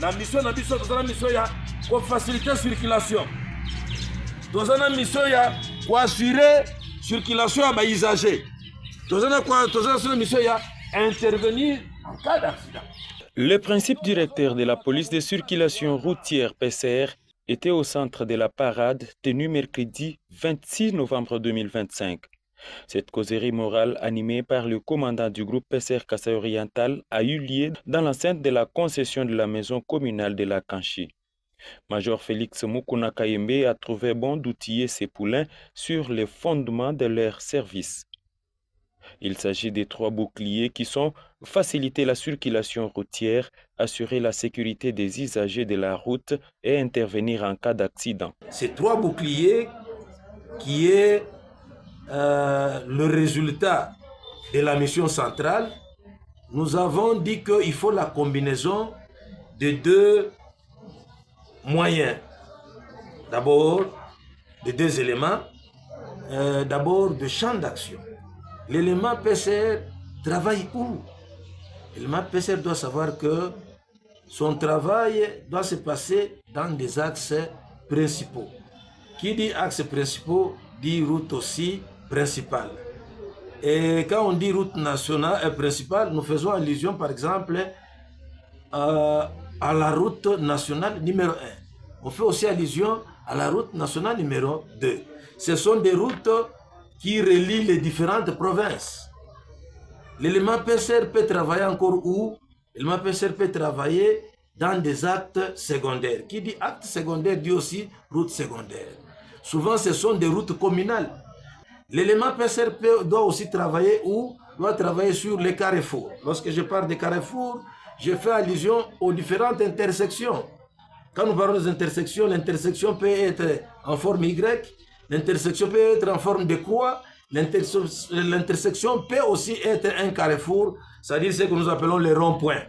La mission na biso tozana mission ya ko faciliter circulation. Tozana mission ya ko assurer circulation ya ba usagers. Tozana mission ya intervenir en cas d'accident. Le principe directeur de la police de circulation routière PCR était au centre de la parade tenue mercredi 26 novembre 2025. Cette causerie morale animée par le commandant du groupe PCR Kasaï Oriental a eu lieu dans l'enceinte de la concession de la maison communale de la Kanchi. Major Félix Mukuna Kayembe a trouvé bon d'outiller ses poulains sur les fondements de leur service. Il s'agit des 3 boucliers qui sont faciliter la circulation routière, assurer la sécurité des usagers de la route et intervenir en cas d'accident. Ces 3 boucliers qui est le résultat de la mission centrale, nous avons dit qu'il faut la combinaison de 2 moyens. D'abord, de 2 éléments. D'abord, de champ d'action. L'élément PCR travaille où? L'élément PCR doit savoir que son travail doit se passer dans des axes principaux. Qui dit axes principaux dit route aussi principale. Et quand on dit route nationale et principale, nous faisons allusion par exemple à la route nationale numéro 1. On fait aussi allusion à la route nationale numéro 2. Ce sont des routes qui relient les différentes provinces. L'élément PCR peut travailler encore où? L'élément PCR peut travailler dans des actes secondaires. Qui dit acte secondaire dit aussi route secondaire. Souvent, ce sont des routes communales. L'élément PCR doit aussi travailler où? Doit travailler sur les carrefours. Lorsque je parle des carrefours, je fais allusion aux différentes intersections. Quand nous parlons des intersections, l'intersection peut être en forme Y, l'intersection peut être en forme de croix, l'intersection peut aussi être un carrefour, c'est-à-dire ce que nous appelons les ronds-points.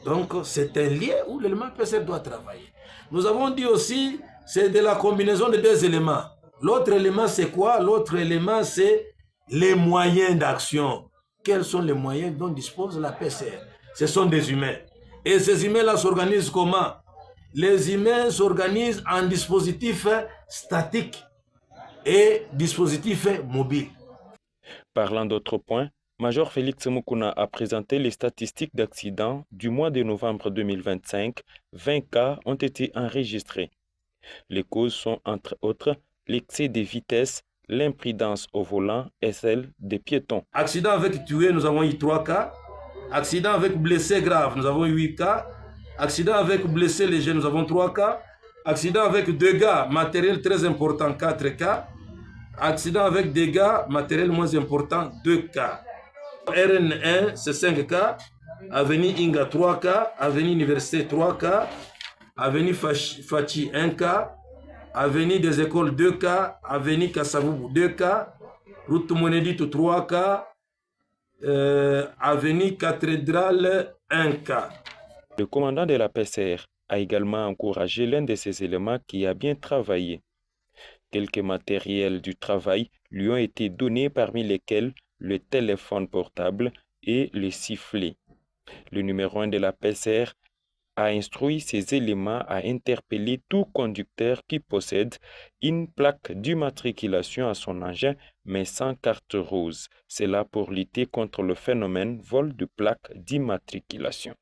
Donc, c'est un lien où l'élément PCR doit travailler. Nous avons dit aussi, c'est de la combinaison de 2 éléments. L'autre élément, c'est quoi? L'autre élément, c'est les moyens d'action. Quels sont les moyens dont dispose la PCR? Ce sont des humains. Et ces humains-là s'organisent comment? Les humains s'organisent en dispositifs statiques et dispositifs mobiles. Parlant d'autres points, Major Félix Mukuna a présenté les statistiques d'accidents du mois de novembre 2025. 20 cas ont été enregistrés. Les causes sont entre autres l'excès de vitesse, l'imprudence au volant et celle des piétons. Accident avec tué, nous avons eu 3 cas. Accident avec blessé grave, nous avons eu 8 cas. Accident avec blessé léger, nous avons 3 cas. Accident avec dégâts matériels très importants, 4 cas. Accident avec dégâts matériels moins importants, 2 cas. RN1, c'est 5 cas. Avenue Inga, 3 cas. Avenue Université, 3 cas. Avenue Fachi, 1 cas. Avenue des Écoles, 2 cas. Avenue Kassavoubou, 2 cas. Route Monédito, 3 cas. Avenue Cathédrale, 1 cas. Le commandant de la PCR a également encouragé l'un de ces éléments qui a bien travaillé. Quelques matériels du travail lui ont été donnés, parmi lesquels le téléphone portable et le sifflet. Le numéro 1 de la PCR a instruit ces éléments à interpeller tout conducteur qui possède une plaque d'immatriculation à son engin, mais sans carte rose. C'est là pour lutter contre le phénomène vol de plaques d'immatriculation.